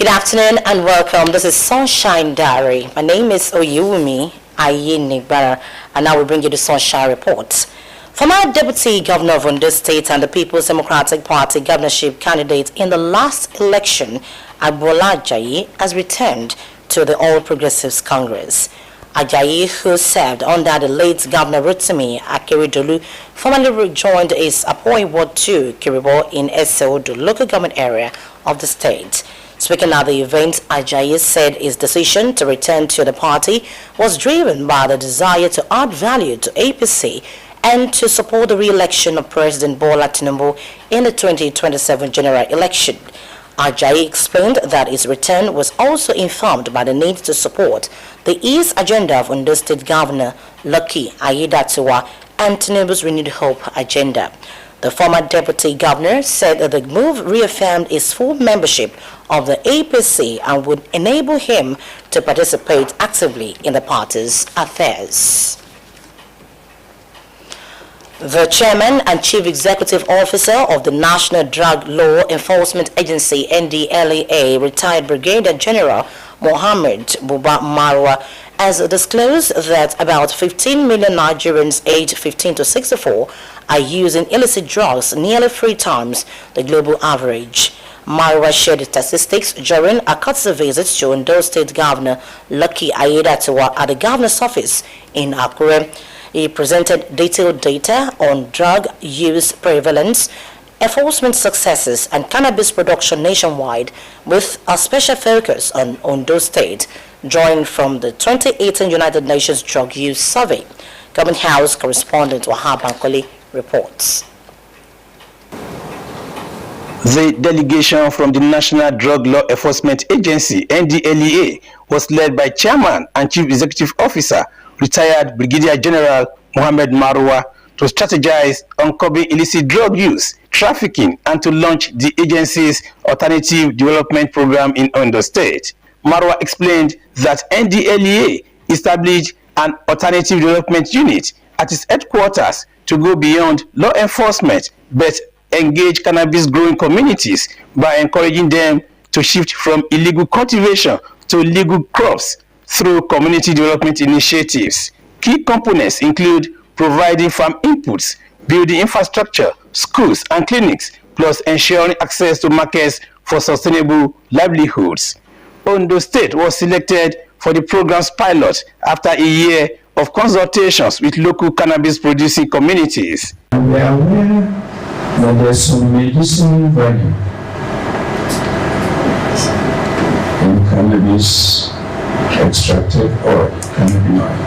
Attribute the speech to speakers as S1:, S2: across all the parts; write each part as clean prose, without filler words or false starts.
S1: Good afternoon and welcome. This is Sunshine Diary. My name is Oyewumi Ayenigbara, and I will bring you the Sunshine Report. Former Deputy Governor of Ondo State and the People's Democratic Party governorship candidate in the last election, Agbola Ajayi, has returned to the All Progressives Congress. Ajayi, who served under the late Governor Rotimi Akeredolu, formerly rejoined his Apoi Ward 2 Kiribo in Eseodo local government area of the state. Speaking at the event, Ajayi said his decision to return to the party was driven by the desire to add value to APC and to support the re-election of President Bola Tinubu in the 2027 general election. Ajayi explained that his return was also informed by the need to support the East agenda of Ondo State Governor Lucky Aiyedatiwa and Tinubu's Renewed Hope agenda. The former deputy governor said that the move reaffirmed his full membership of the APC and would enable him to participate actively in the party's affairs. The chairman and chief executive officer of the National Drug Law Enforcement Agency (NDLEA), retired Brigadier General Mohammed Buba Marwa, has disclosed that about 15 million Nigerians aged 15 to 64 are using illicit drugs, nearly 3 times the global average. Marwa shared the statistics during a courtesy visit to Ondo State Governor Lucky Aiyedatiwa at the governor's office in Akure. He presented detailed data on drug use prevalence, enforcement successes, and cannabis production nationwide, with a special focus on Ondo State, drawing from the 2018 United Nations Drug Use Survey. Government House correspondent Wahab Bankole reports.
S2: The delegation from the National Drug Law Enforcement Agency (NDLEA) was led by Chairman and Chief Executive Officer, retired Brigadier General Mohammed Marwa, to strategize on curbing illicit drug use, trafficking, and to launch the agency's Alternative Development Program in Ondo State. Marwa explained that NDLEA established an Alternative Development Unit at its headquarters to go beyond law enforcement but engage cannabis growing communities by encouraging them to shift from illegal cultivation to legal crops through community development initiatives. Key components include providing farm inputs, building infrastructure, schools and clinics, plus ensuring access to markets for sustainable livelihoods. Ondo State was selected for the program's pilot after a year of consultations with local cannabis producing communities.
S3: We are aware that there's some medicinal value in cannabis extracted oil, cannabinoid.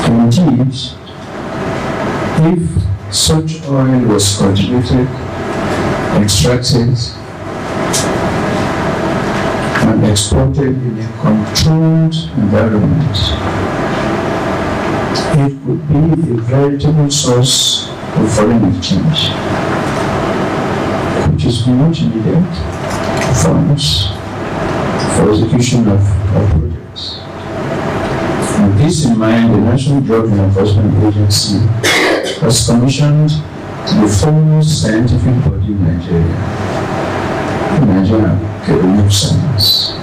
S3: Indeed, if such oil was cultivated, extracted, and exported in a controlled environment, it would be a veritable source of foreign exchange, which is much needed for farmers for execution of projects. With this in mind, the National Drug Enforcement Agency has commissioned the foremost scientific body in Nigeria, the Nigerian Academy of Science,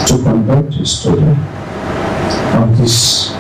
S3: to conduct a study on this.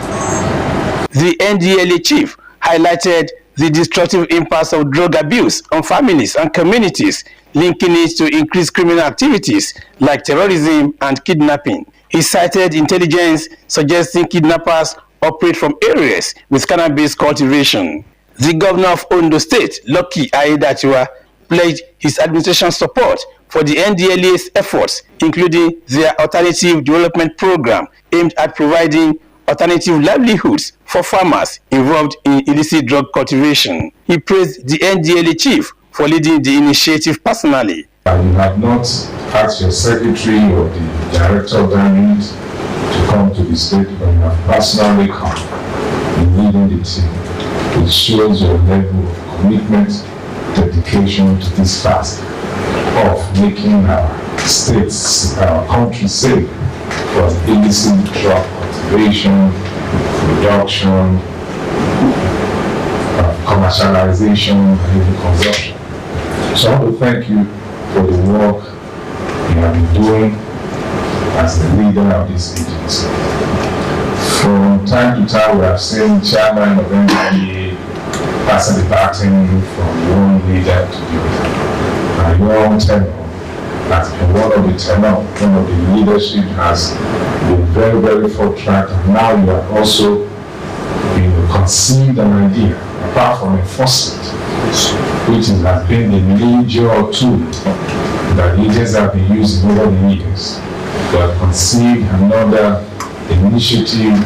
S2: The NDLEA chief highlighted the destructive impacts of drug abuse on families and communities, linking it to increased criminal activities like terrorism and kidnapping. He cited intelligence suggesting kidnappers operate from areas with cannabis cultivation. The governor of Ondo State, Lucky Aiyedatiwa, pledged his administration's support for the NDLEA's efforts, including their Alternative Development Program aimed at providing alternative livelihoods for farmers involved in illicit drug cultivation. He praised the NDLEA chief for leading the initiative personally.
S4: You have not asked your secretary or the director of that unit to come to the state, but you have personally come in leading the team. It shows your level of commitment, dedication to this task of making our states, our country safe for illicit drug cultivation, production, commercialization, and even consumption. So I want to thank you for the work have been doing as the leader of this agency. From time to time, we have seen chairman of NDLEA passing the baton from one leader to the other. My long tenure has been one of the leadership has been very, very forthright, and now you have also conceived an idea, apart from enforcement, which has been the major tool that agents have been using over the years. We have conceived another initiative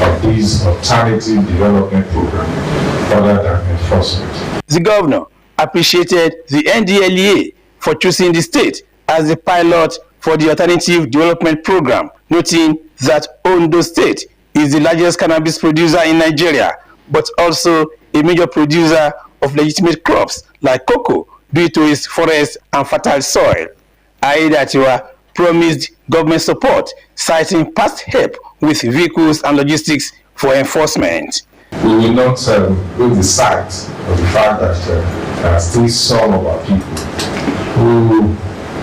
S4: of this alternative development program other than enforcement.
S2: The governor appreciated the NDLEA for choosing the state as the pilot for the alternative development program, noting that Ondo State is the largest cannabis producer in Nigeria, but also a major producer of legitimate crops like cocoa due to its forest and fertile soil. Aiyedatiwa promised government support, citing past help with vehicles and logistics for enforcement.
S4: We will not lose the sight of the fact that there are still some of our people who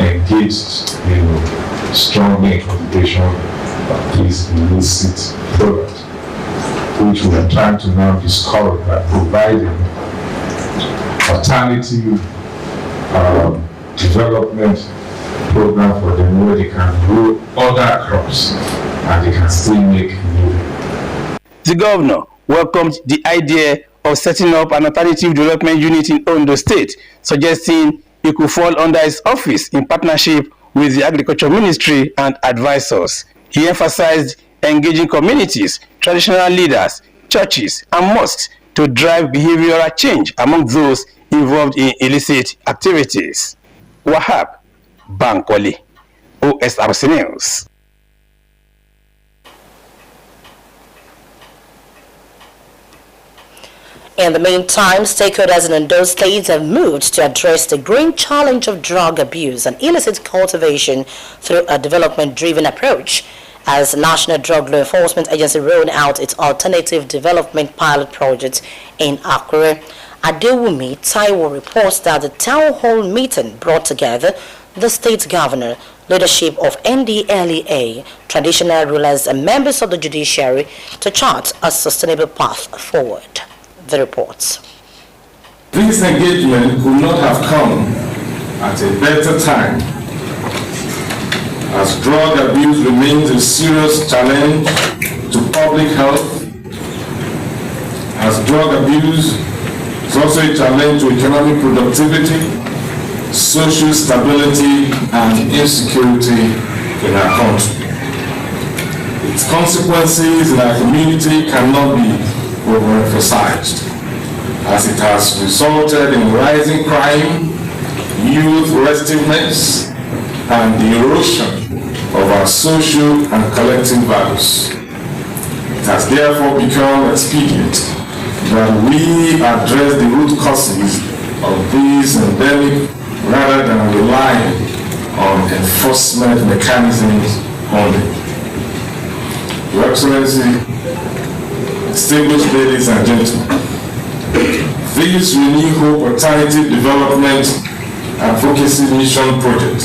S4: engaged strongly in cultivation of this illicit product, which we are trying to now discourage by providing alternative development program for them where they can grow other crops and they can still make new.
S2: The governor welcomed the idea of setting up an alternative development unit in Ondo State, suggesting it could fall under his office in partnership with the Agriculture Ministry and advisors. He emphasized engaging communities, traditional leaders, churches, and mosques to drive behavioral change among those involved in illicit activities. Wahab Bankwali, Osrc News.
S1: In the meantime, stakeholders in Ondo State have moved to address the growing challenge of drug abuse and illicit cultivation through a development-driven approach, as the National Drug Law Enforcement Agency rolled out its alternative development pilot project in Akure. Adewumi Taiwo reports that the town hall meeting brought together the state governor, leadership of NDLEA, traditional rulers and members of the judiciary to chart a sustainable path forward. The reports.
S5: This engagement could not have come at a better time, as drug abuse remains a serious challenge to public health, as drug abuse is also a challenge to economic productivity, social stability, and insecurity in our country. Its consequences in our community cannot be overemphasized, as it has resulted in rising crime, youth restiveness, and the erosion of our social and collective values. It has therefore become expedient that we address the root causes of this endemic rather than relying on enforcement mechanisms only. Your Excellency, distinguished ladies and gentlemen, this Renew Hope Alternative Development Advocacy Mission Project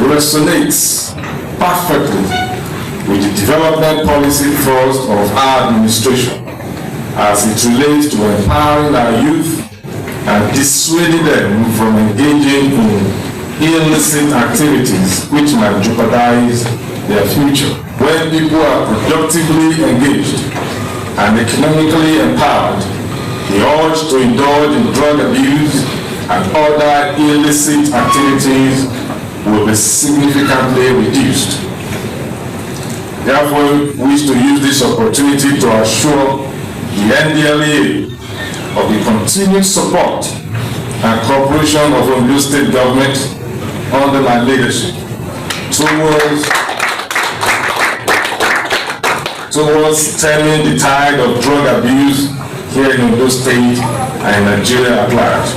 S5: resonates perfectly with the development policy thrust of our administration as it relates to empowering our youth and dissuading them from engaging in illicit activities which might jeopardize their future. When people are productively engaged and economically empowered, the urge to indulge in drug abuse and other illicit activities will be significantly reduced. Therefore, we wish to use this opportunity to assure the NDLEA of the continued support and cooperation of Ondo State government under my leadership towards stemming the tide of drug abuse here in Ondo State and in Nigeria at large.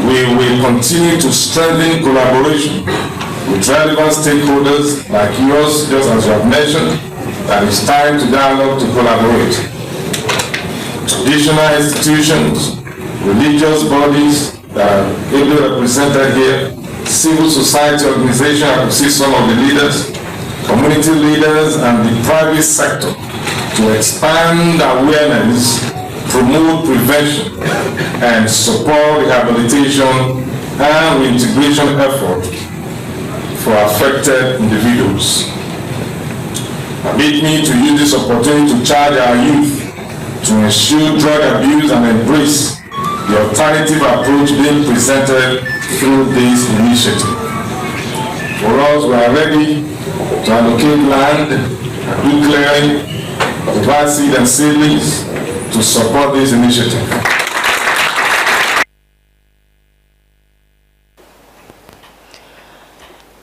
S5: We will continue to strengthen collaboration with relevant stakeholders like yours, just as you have mentioned, that it's time to dialogue, to collaborate. Traditional institutions, religious bodies that are ably represented here, civil society organizations, I could see some of the leaders, community leaders, and the private sector to expand awareness, promote prevention, and support rehabilitation and reintegration efforts for affected individuals. Permit me to use this opportunity to charge our youth to ensure drug abuse and embrace the alternative approach being presented through this initiative. For us, we are ready to allocate land and do clearing, provide seed and seedlings to support this initiative.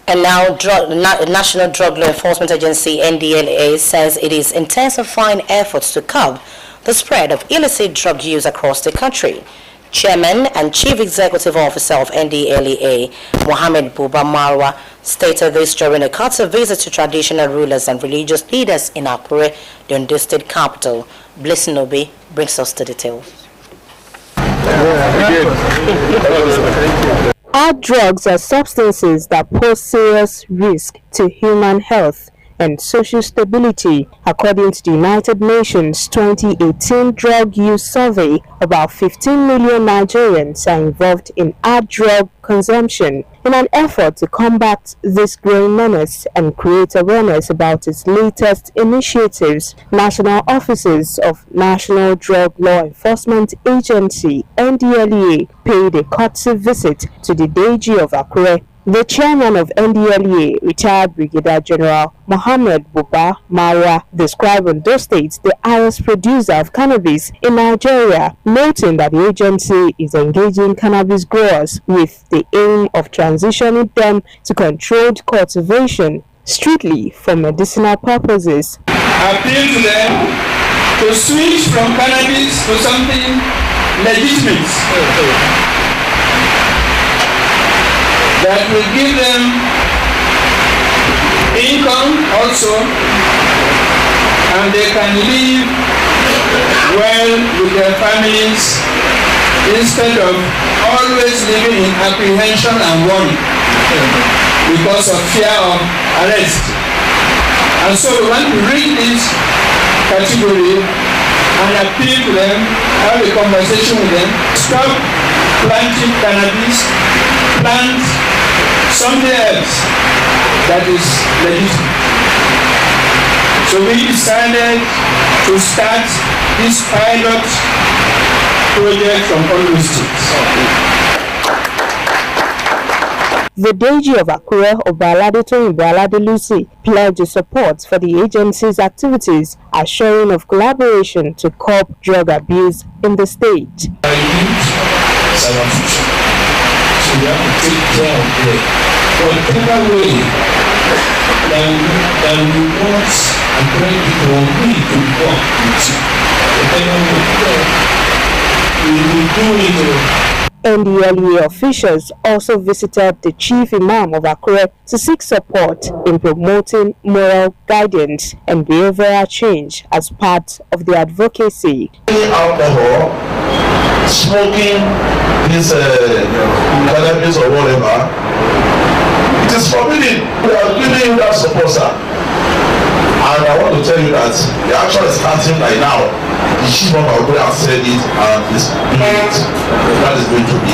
S1: And now, National Drug Law Enforcement Agency, NDLEA, says it is intensifying efforts to curb the spread of illicit drug use across the country. Chairman and Chief Executive Officer of NDLEA, Mohammed Buba Marwa, stated this during a courtesy visit to traditional rulers and religious leaders in Akure, the Ondo State capital. Blessing Obi brings us the details.
S6: Hard drugs are substances that pose serious risk to human health and social stability. According to the United Nations 2018 Drug Use Survey, about 15 million Nigerians are involved in hard drug consumption. In an effort to combat this growing menace and create awareness about its latest initiatives, national officers of National Drug Law Enforcement Agency, NDLEA, paid a courtesy visit to the DG of Akure. The chairman of NDLEA, retired Brigadier General Mohammed Buba Marwa, described Ondo State the highest producer of cannabis in Nigeria, noting that the agency is engaging cannabis growers with the aim of transitioning them to controlled cultivation strictly for medicinal purposes.
S7: Appeal to them to switch from cannabis to something legitimate that will give them income also, and they can live well with their families instead of always living in apprehension and worry because of fear of arrest. And so we want to reach this category and appeal to them, have a conversation with them, stop planting cannabis, plant something else that is legitimate. So we decided to start this pilot project from all states.
S6: The DG of Akure, Obalade Lucy, pledged support for the agency's activities, assuring of collaboration to curb drug abuse in the state.
S7: So we have to take care of them. Whatever way that we want and bring people we to work with you. Whatever we will do it.
S6: NDLEA officials also visited the chief imam of Akure to seek support in promoting moral guidance and behavioral change as part of the advocacy.
S8: Alcohol, smoking, this cannabis or whatever, it is forbidden. We are giving you that support, sir. And I want to tell you that the action is starting right now. The chief of our group has said it and is doing it. That is going to be.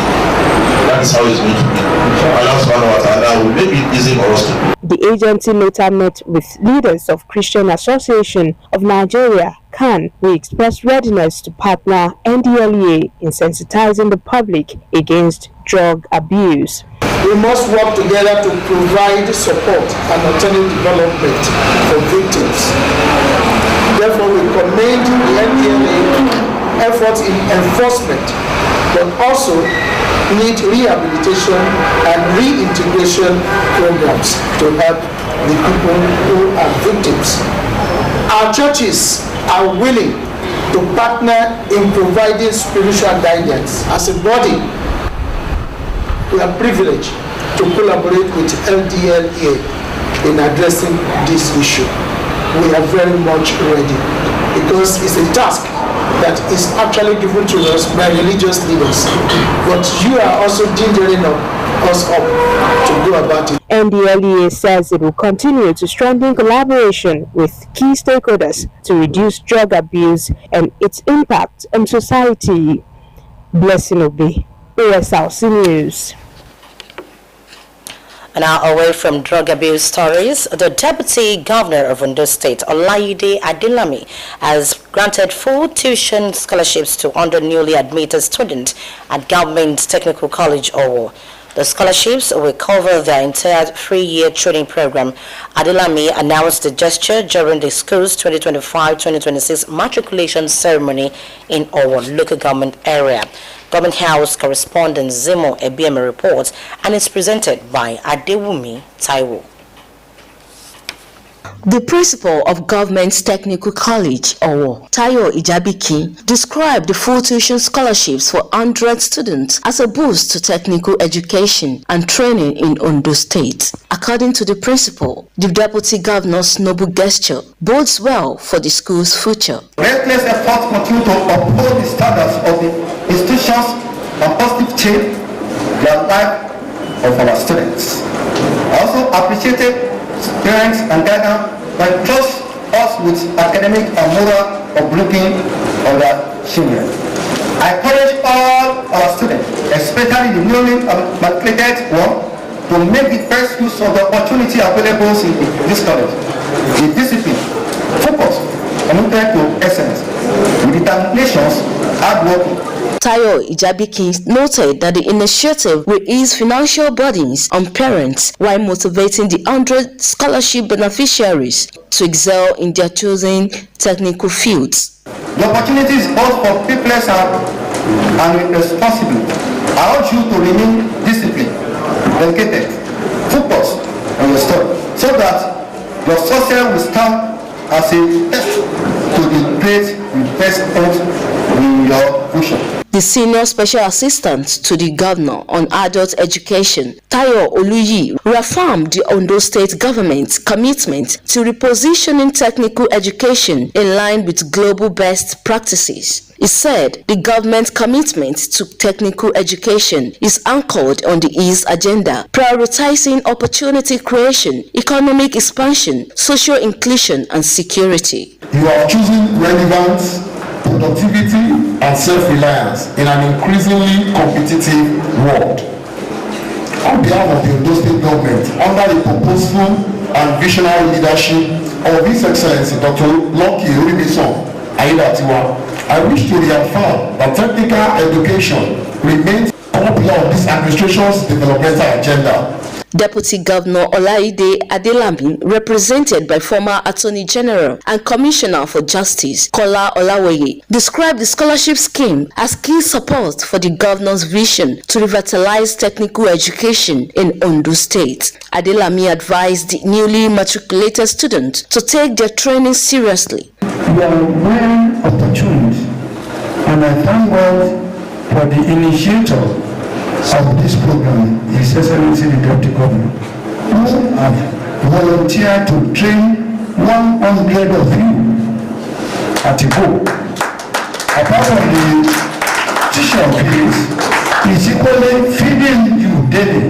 S8: That is how it's going to be. Allah subhanahu wa ta'ala will make it easy for us to do.
S6: The agency later met with leaders of Christian Association of Nigeria, CAN, who expressed readiness to partner NDLEA in sensitizing the public against drug abuse.
S9: We must work together to provide support and alternative development for victims. Therefore, we commend the NDLEA efforts in enforcement, but also need rehabilitation and reintegration programs to help the people who are victims. Our churches are willing to partner in providing spiritual guidance. As a body, we are privileged to collaborate with NDLEA in addressing this issue. We are very much ready because it's a task that is actually given to us by religious leaders. But you are also gingering up us up to go about it.
S6: NDLEA says it will continue to strengthen collaboration with key stakeholders to reduce drug abuse and its impact on society. Blessing Obi, OSRC News.
S1: And now, away from drug abuse stories, the Deputy Governor of Ondo State, Olayide Adelami, has granted full tuition scholarships to 100 newly admitted students at Government Technical College, Owo. The scholarships will cover their entire 3-year training program. Adelami announced the gesture during the school's 2025-2026 matriculation ceremony in Owo local government area. Government House correspondent Zimo Ebieme reports, and is presented by Adewumi Taiwo.
S10: The principal of Government Technical College, Owo, Tayo Ijabiki, described the full tuition scholarships for 100 students as a boost to technical education and training in Ondo State. According to the principal, the deputy governor's noble gesture bodes well for the school's future.
S11: Relentless efforts continue to uphold the standards of the institutions and positive change the life of our students. I also appreciated parents and guardians that trust us with academic and moral uplifting of their children. I encourage all our students, especially the newly matriculated one, to make the best use of the opportunity available in this college. The discipline, focus, and committed to excellence, with determination, hard working.
S10: Tayo Ijabiki noted that the initiative will ease financial burdens on parents while motivating the 100 scholarship beneficiaries to excel in their chosen technical fields.
S11: The opportunity is both for people's and responsible. I urge you to remain disciplined, dedicated, focused on your study, so that your success will stand as a test to the great investment in your future.
S10: The senior special assistant to the governor on adult education, Tayo Oluyi, reaffirmed the Ondo State government's commitment to repositioning technical education in line with global best practices. He said the government's commitment to technical education is anchored on the EASE agenda, prioritizing opportunity creation, economic expansion, social inclusion, and security.
S12: You are choosing relevance, productivity, and self-reliance in an increasingly competitive world. On behalf of the Ondo State government, under the purposeful and visionary leadership of His Excellency Dr. Lucky Orimisan Aiyedatiwa, I wish to reaffirm that technical education remains top of this administration's developmental agenda.
S10: Deputy Governor Olayide Adelami, represented by former Attorney General and Commissioner for Justice Kola Olawoye, described the scholarship scheme as key support for the governor's vision to revitalize technical education in Ondo State. Adelami advised the newly matriculated students to take their training seriously.
S3: You are well opportune, and I thank God for the initiator of this program, His Excellency the Deputy Governor, who have volunteered to train 100 of you at a go. Apart from the tuition fees, is equally feeding you daily.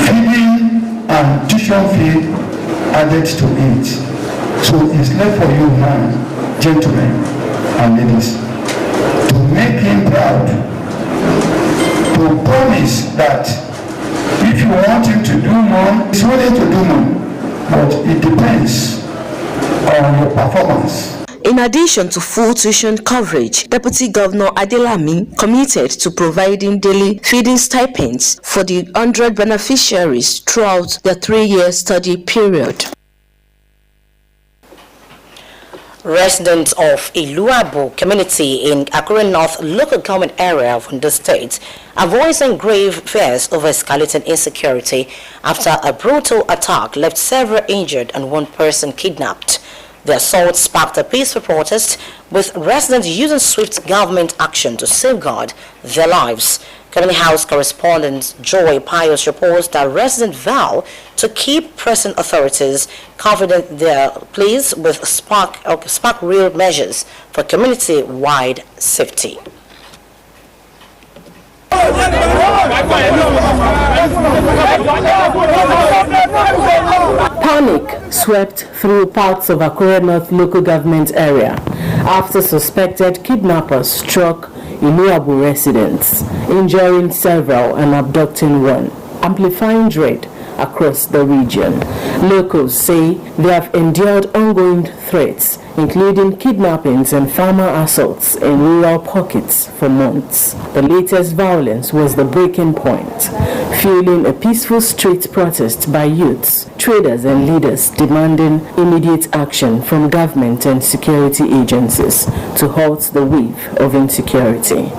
S3: Feeding and tuition fee added to it. So it's left for you, man, gentlemen and ladies, to make him proud, to promise that if you want him to do more, he's willing to do more, but it depends on your performance.
S10: In addition to full tuition coverage, Deputy Governor Adelami committed to providing daily feeding stipends for the 100 beneficiaries throughout the 3-year study period.
S1: Residents of Iluabu community in Akure North local government area of Ondo State are voicing grave fears over escalating insecurity after a brutal attack left several injured and one person kidnapped. The assault sparked a peaceful protest, with residents using swift government action to safeguard their lives. Community House correspondent Joy Pius reports that residents vow to keep pressing authorities confident their pleas with spark real measures for community-wide safety.
S6: Panic swept through parts of Akure North local government area after suspected kidnappers struck Inuabu residents, injuring several and abducting one, amplifying dread across the region. Locals say they have endured ongoing threats, including kidnappings and farmer assaults in rural pockets for months. The latest violence was the breaking point, fueling a peaceful street protest by youths, traders and leaders demanding immediate action from government and security agencies to halt the wave of insecurity.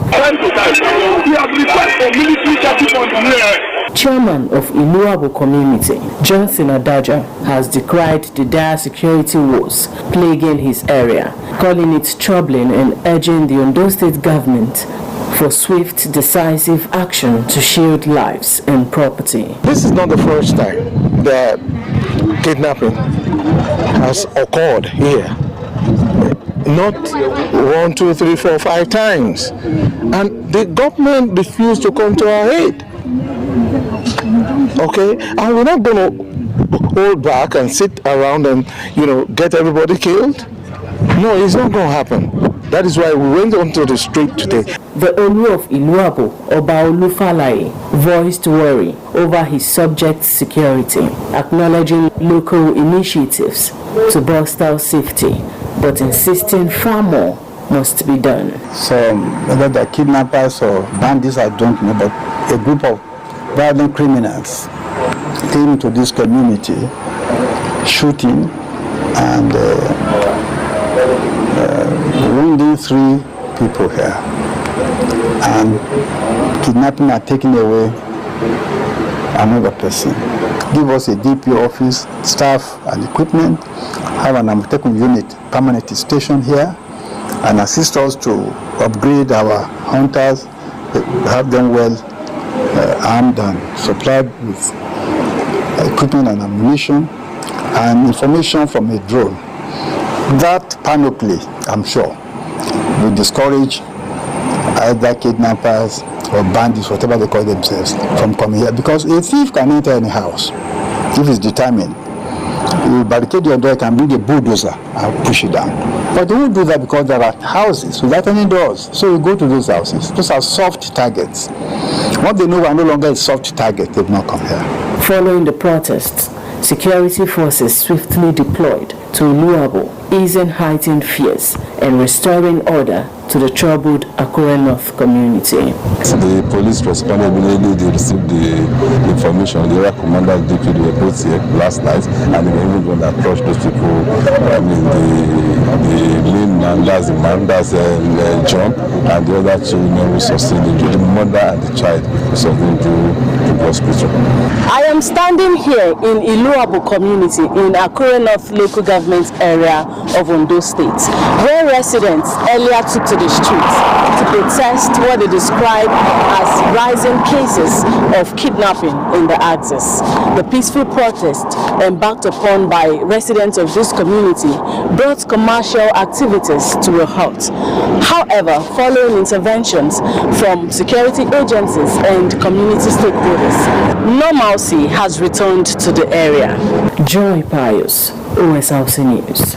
S6: Chairman of Inuabu community, Johnson Adaja, has decried the dire security woes plaguing his area, calling it troubling and urging the Ondo State government for swift, decisive action to shield lives and property.
S13: This is not the first time that kidnapping has occurred here. Not 1, 2, 3, 4, 5 times. And the government refused to come to our aid. Okay, and we're not going to hold back and sit around and, get everybody killed. No, it's not going to happen. That is why we went onto the street today.
S6: The Olu of Iluabu, Oba Olufalaye, voiced worry over his subjects' security, acknowledging local initiatives to bolster safety, but insisting far more must be done.
S14: So whether they're kidnappers or bandits, I don't know, but a group of violent criminals came to this community, shooting and wounding 3 people here, and kidnapping and taking away another person. Give us a DP office, staff and equipment, have an Amotekun unit permanently stationed here, and assist us to upgrade our hunters, have them well armed and supplied with equipment and ammunition and information from a drone. That panoply, I'm sure, will discourage either kidnappers or bandits, whatever they call themselves, from coming here. Because a thief can enter any house if he's determined. He will barricade your door, can bring a bulldozer and push it down. But they won't do that because there are houses without any doors. So we go to those houses. Those are soft targets. Once they know we are no longer a soft target, they will not come here.
S6: Following the protests, security forces swiftly deployed to Iluabu, easing heightened fears and restoring order to the troubled Akure North community.
S15: The police responded immediately. They received the information. The area commander and DP were both here last night, and they were even going to approach those people. The main man, that's the man, that's John, and the other 2 men who sustained injury. The mother and the child sustained to the hospital.
S6: I am standing here in Iluabu community in Akure North local government area of Ondo State, where residents earlier took to the streets to protest what they describe as rising cases of kidnapping in the axis. The peaceful protest embarked upon by residents of this community brought commercial activities to a halt. However, following interventions from security agencies and community stakeholders, normalcy has returned to the area. Joy Pius, OSRC News.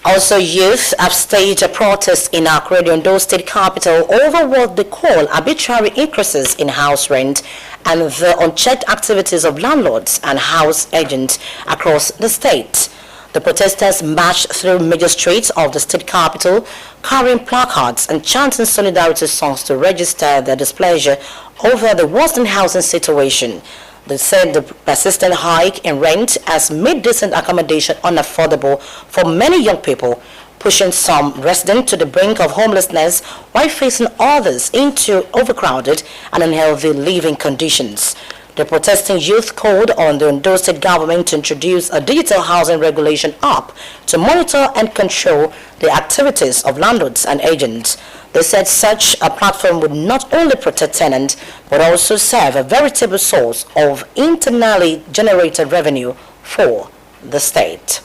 S1: Also, youth have staged a protest in Akure, Ondo State capital, over what they call arbitrary increases in house rent and the unchecked activities of landlords and house agents across the state. The protesters marched through major streets of the state capital, carrying placards and chanting solidarity songs to register their displeasure over the worsening housing situation. They said the persistent hike in rent has made decent accommodation unaffordable for many young people, pushing some residents to the brink of homelessness while facing others into overcrowded and unhealthy living conditions. The protesting youth called on the Ondo State government to introduce a digital housing regulation app to monitor and control the activities of landlords and agents. They said such a platform would not only protect tenants, but also serve a veritable source of internally generated revenue for the state.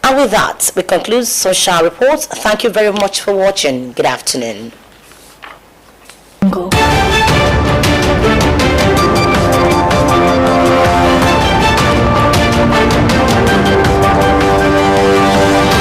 S1: And with that, we conclude social reports. Thank you very much for watching. Good afternoon.